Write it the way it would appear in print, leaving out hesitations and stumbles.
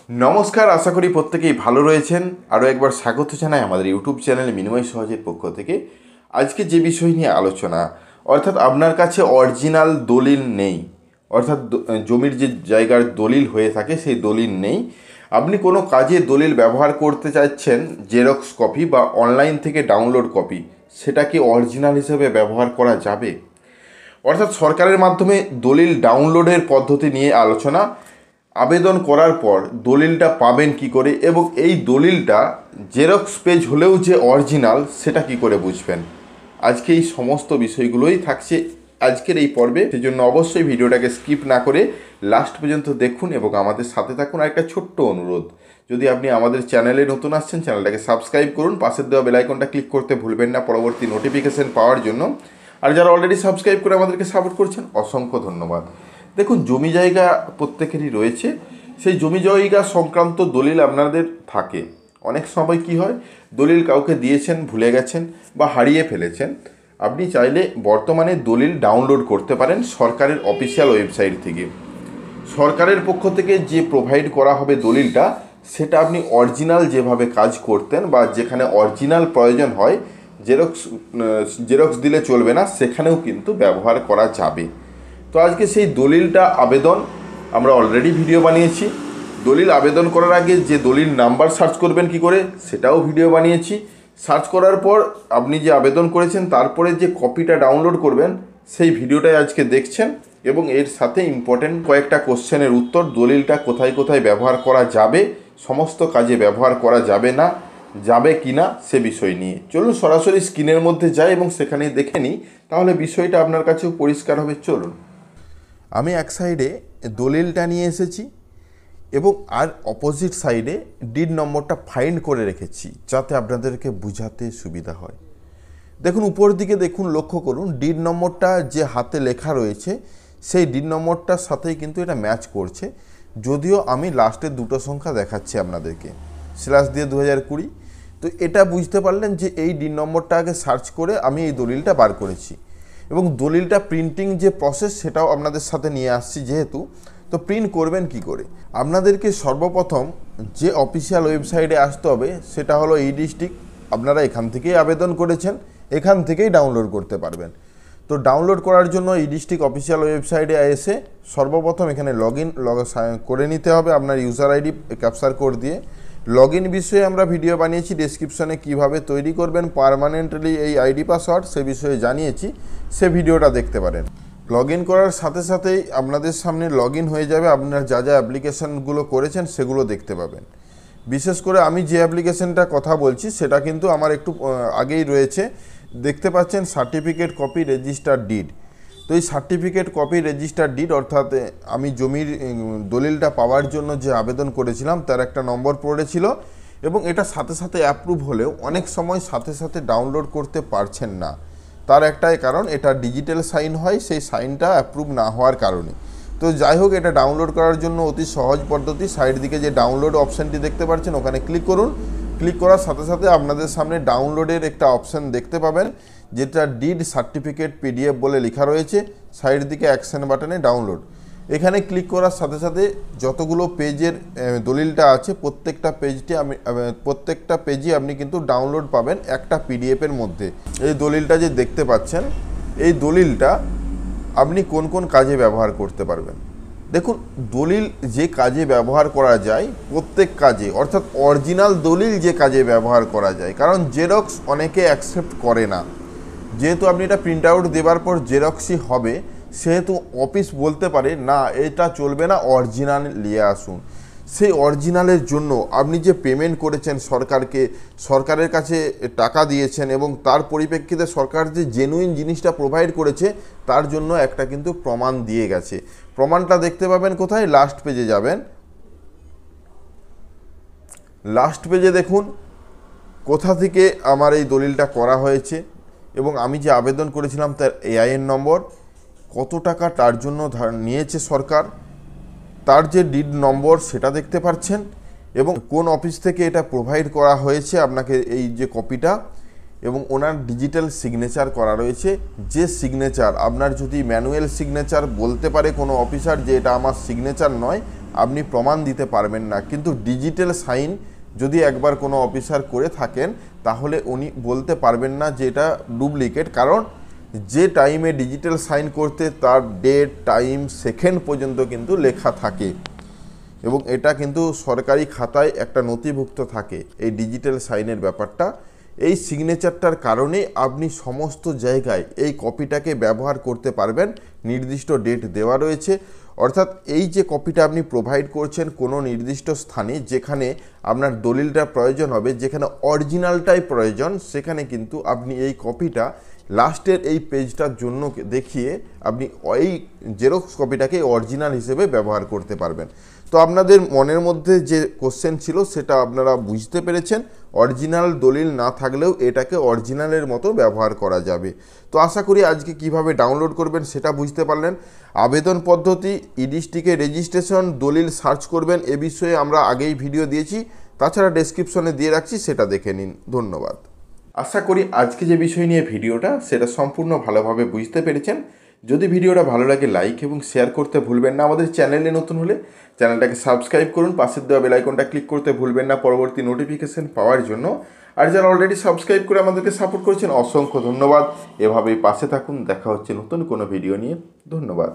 নমস্কার, আশা করি প্রত্যেকেই ভালো রয়েছেন। আরও একবার স্বাগত জানাই আমাদের ইউটিউব চ্যানেল মিনিময় সহজের পক্ষ থেকে। আজকে যে বিষয় নিয়ে আলোচনা, অর্থাৎ আপনার কাছে অরিজিনাল দলিল নেই, অর্থাৎ জমির যে জায়গার দলিল হয়ে থাকে সেই দলিল নেই, আপনি কোনো কাজে দলিল ব্যবহার করতে চাইছেন, জেরক্স কপি বা অনলাইন থেকে ডাউনলোড কপি, সেটা কি অরিজিনাল হিসেবে ব্যবহার করা যাবে? অর্থাৎ সরকারের মাধ্যমে দলিল ডাউনলোডের পদ্ধতি নিয়ে আলোচনা। আবেদন করার পর দলিলটা পাবেন কি করে, এবং এই দলিলটা জেরক্স পেজ হলেও যে অরিজিনাল সেটা কি করে বুঝবেন। আজকে এই সমস্ত বিষয়গুলোই থাকছে আজকের এই পর্বে। সেজন্য অবশ্যই ভিডিওটাকে স্কিপ না করে লাস্ট পর্যন্ত দেখুন এবং আমাদের সাথে থাকুন। আর একটা ছোট্ট অনুরোধ, যদি আপনি আমাদের চ্যানেলে নতুন আসছেন, চ্যানেলটাকে সাবস্ক্রাইব করুন, পাশের দেওয়া বেল আইকনটা ক্লিক করতে ভুলবেন না পরবর্তী নোটিফিকেশন পাওয়ার জন্য। আর যারা অলরেডি সাবস্ক্রাইব করে আমাদেরকে সাপোর্ট করছেন, অসংখ্য ধন্যবাদ। দেখুন, জমি জায়গা প্রত্যেকেরই রয়েছে, সেই জমি জায়গা সংক্রান্ত দলিল আপনাদের থাকে। অনেক সময় কি হয়, দলিল কাউকে দিয়েছেন, ভুলে গেছেন বা হারিয়ে ফেলেছেন। আপনি চাইলে বর্তমানে দলিল ডাউনলোড করতে পারেন সরকারের অফিসিয়াল ওয়েবসাইট থেকে। সরকারের পক্ষ থেকে যে প্রোভাইড করা হবে দলিলটা, সেটা আপনি অরিজিনাল যেভাবে কাজ করতেন বা যেখানে অরিজিনাল প্রয়োজন হয়, জেরক্স দিলে চলবে না, সেখানেও কিন্তু ব্যবহার করা যাবে। তো আজকে সেই দলিলটা আবেদন আমরা অলরেডি ভিডিও বানিয়েছি। দলিল আবেদন করার আগে যে দলিল নাম্বার সার্চ করবেন কি করে, সেটাও ভিডিও বানিয়েছি। সার্চ করার পর আপনি যে আবেদন করেছেন তারপরে যে কপিটা ডাউনলোড করবেন, সেই ভিডিওটাই আজকে দেখছেন। এবং এর সাথে ইম্পর্টেন্ট কয়েকটা কোশ্চেনের উত্তর, দলিলটা কোথায় কোথায় ব্যবহার করা যাবে, সমস্ত কাজে ব্যবহার করা যাবে না, যাবে কি না, সে বিষয় নিয়ে চলুন সরাসরি স্ক্রিনের মধ্যে যাই এবং সেখানেই দেখে নিই, তাহলে বিষয়টা আপনার কাছেও পরিষ্কার হবে। চলুন, আমি এক সাইডে দলিলটা নিয়ে এসেছি এবং আর অপোজিট সাইডে ডিড নম্বরটা ফাইন্ড করে রেখেছি, যাতে আপনাদেরকে বোঝাতে সুবিধা হয়। দেখুন, উপর দিকে দেখুন, লক্ষ্য করুন, ডিড নম্বরটা যে হাতে লেখা রয়েছে সেই ডিড নম্বরটার সাথেই কিন্তু এটা ম্যাচ করছে। যদিও আমি লাস্টের দুটো সংখ্যা দেখাচ্ছি আপনাদেরকে, স্ল্যাশ দিয়ে 2020। তো এটা বুঝতে পারলেন যে এই ডিড নম্বরটা আগে সার্চ করে আমি এই দলিলটা বার করেছি। এবং দলিলটা প্রিন্টিং যে প্রসেস, সেটাও আপনাদের সাথে নিয়ে আসছি যেহেতু। তো প্রিন্ট করবেন কি করে, আপনাদেরকে সর্বপ্রথম যে অফিসিয়াল ওয়েবসাইটে আসতে হবে সেটা হলো ই ডিস্ট্রিক্ট। আপনারা এখান থেকেই আবেদন করেছেন, এখান থেকেই ডাউনলোড করতে পারবেন। তো ডাউনলোড করার জন্য ই ডিস্ট্রিক্ট অফিসিয়াল ওয়েবসাইটে এসে সর্বপ্রথম এখানে লগ করে নিতে হবে আপনার ইউজার আইডি ক্যাপচার কোড দিয়ে। লগ ইন বিষয়ে আমরা ভিডিও বানিয়েছি, ডেসক্রিপশনে কিভাবে তৈরি করবেন পার্মানেন্টলি এই আইডি পাসওয়ার্ড, সে বিষয়ে জানিয়েছি, সে ভিডিওটা দেখতে পারেন। লগ ইন করার সাথে সাথেই আপনাদের সামনে লগ ইন হয়ে যাবে, আপনার যা যা অ্যাপ্লিকেশানগুলো করেছেন সেগুলো দেখতে পাবেন। বিশেষ করে আমি যে অ্যাপ্লিকেশানটা কথা বলছি সেটা কিন্তু আমার একটু আগেই রয়েছে, দেখতে পাচ্ছেন সার্টিফিকেট কপি রেজিস্টার ডিড। তো এই সার্টিফিকেট কপি রেজিস্টার ডিড, অর্থাৎ আমি জমির দলিলটা পাওয়ার জন্য যে আবেদন করেছিলাম তার একটা নম্বর পড়েছিল, এবং এটা সাথে সাথে অ্যাপ্রুভ হলেও অনেক সময় সাথে সাথে ডাউনলোড করতে পারছেন না। তার একটাই কারণ, এটা ডিজিটাল সাইন হয়, সেই সাইনটা অ্যাপ্রুভ না হওয়ার কারণে। তো যাই হোক, এটা ডাউনলোড করার জন্য অতি সহজ পদ্ধতি, সাইড দিকে যে ডাউনলোড অপশানটি দেখতে পাচ্ছেন ওখানে ক্লিক করুন। ক্লিক করার সাথে সাথে আপনাদের সামনে ডাউনলোডের একটা অপশান দেখতে পাবেন, যেটা ডিড সার্টিফিকেট পিডিএফ বলে লেখা রয়েছে। সাইড দিকে অ্যাকশন বাটনে ডাউনলোড, এখানে ক্লিক করার সাথে সাথে যতগুলো পেজের দলিলটা আছে প্রত্যেকটা পেজই আপনি কিন্তু ডাউনলোড পাবেন একটা পিডিএফের মধ্যে। এই দলিলটা যে দেখতে পাচ্ছেন, এই দলিলটা আপনি কোন কোন কাজে ব্যবহার করতে পারবেন। দেখুন, দলিল যে কাজে ব্যবহার করা যায় প্রত্যেক কাজে, অর্থাৎ অরিজিনাল দলিল যে কাজে ব্যবহার করা যায়, কারণ জেরক্স অনেকে অ্যাকসেপ্ট করে না। যেহেতু আপনি এটা প্রিন্ট আউট দেওয়ার পর জেরক্সই হবে, সেহেতু অফিস বলতে পারে না এটা চলবে না, অরিজিনাল নিয়ে আসুন। সেই অরিজিনালের জন্য আপনি যে পেমেন্ট করেছেন সরকারকে, সরকারের কাছে টাকা দিয়েছেন এবং তার পরিপ্রেক্ষিতে সরকার যে জেনুইন জিনিসটা প্রোভাইড করেছে তার জন্য একটা কিন্তু প্রমাণ দিয়ে গেছে। প্রমাণটা দেখতে পাবেন কোথায়, লাস্ট পেজে যাবেন। লাস্ট পেজে দেখুন কোথা থেকে আমার এই দলিলটা করা হয়েছে এবং আমি যে আবেদন করেছিলাম তার এআইএন নম্বর, কত টাকা তার জন্য নিয়েছে সরকার, তার যে ডিড নম্বর সেটা দেখতে পাচ্ছেন, এবং কোন অফিস থেকে এটা প্রোভাইড করা হয়েছে আপনাকে এই যে কপিটা, এবং ওনার ডিজিটাল সিগনেচার করা রয়েছে। যে সিগনেচার আপনার যদি ম্যানুয়াল সিগনেচার বলতে পারে কোনো অফিসার যে এটা আমার সিগনেচার নয়, আপনি প্রমাণ দিতে পারবেন না। কিন্তু ডিজিটাল সাইন যদি একবার কোনো অফিসার করে থাকেন তাহলে উনি বলতে পারবেন না যে এটা ডুপ্লিকেট, কারণ যে টাইমে ডিজিটাল সাইন করতে তার ডেট, টাইম, সেকেন্ড পর্যন্ত কিন্তু লেখা থাকে এবং এটা কিন্তু সরকারি খাতায় একটা নথিভুক্ত থাকে এই ডিজিটাল সাইনের ব্যাপারটা। এই সিগনেচারটার কারণে আপনি সমস্ত জায়গায় এই কপিটাকে ব্যবহার করতে পারবেন। নির্দিষ্ট ডেট দেওয়া রয়েছে, অর্থাৎ এই যে কপিটা আপনি প্রোভাইড করছেন কোনো নির্দিষ্ট স্থানে যেখানে আপনার দলিলটা প্রয়োজন হবে, যেখানে অরিজিনালটাই প্রয়োজন, সেখানে কিন্তু আপনি এই কপিটা লাস্টের এই পেজটার জন্য দেখিয়ে আপনি এই জেরক্স কপিটাকে অরিজিনাল হিসেবে ব্যবহার করতে পারবেন। তো আপনাদের মনের মধ্যে যে কোশ্চেন ছিল সেটা আপনারা বুঝতে পেরেছেন। অরিজিনাল দলিল না থাকলেও এটাকে অরিজিনালের মতো ব্যবহার করা যাবে। তো আশা করি আজকে কিভাবে ডাউনলোড করবেন সেটা বুঝতে পারলেন। আবেদন পদ্ধতি, ইডিস্ট্রিক্টে রেজিস্ট্রেশন, দলিল সার্চ করবেন, এ বিষয়ে আমরা আগেই ভিডিও দিয়েছি, তাছাড়া ডেসক্রিপশনে দিয়ে রাখছি, সেটা দেখে নিন। ধন্যবাদ। আশা করি আজকে যে বিষয় নিয়ে ভিডিওটা সেটা সম্পূর্ণ ভালোভাবে বুঝতে পেরেছেন। যদি ভিডিওটা ভালো লাগে লাইক এবং শেয়ার করতে ভুলবেন না। আমাদের চ্যানেলে নতুন হলে চ্যানেলটাকে সাবস্ক্রাইব করুন, পাশের দেওয়া বেল আইকনটা ক্লিক করতে ভুলবেন না পরবর্তী নোটিফিকেশন পাওয়ার জন্য। আর যারা অলরেডি সাবস্ক্রাইব করে আমাদেরকে সাপোর্ট করেছেন অসংখ্য ধন্যবাদ। এভাবেই পাশে থাকুন। দেখা হচ্ছে নতুন কোনো ভিডিও নিয়ে। ধন্যবাদ।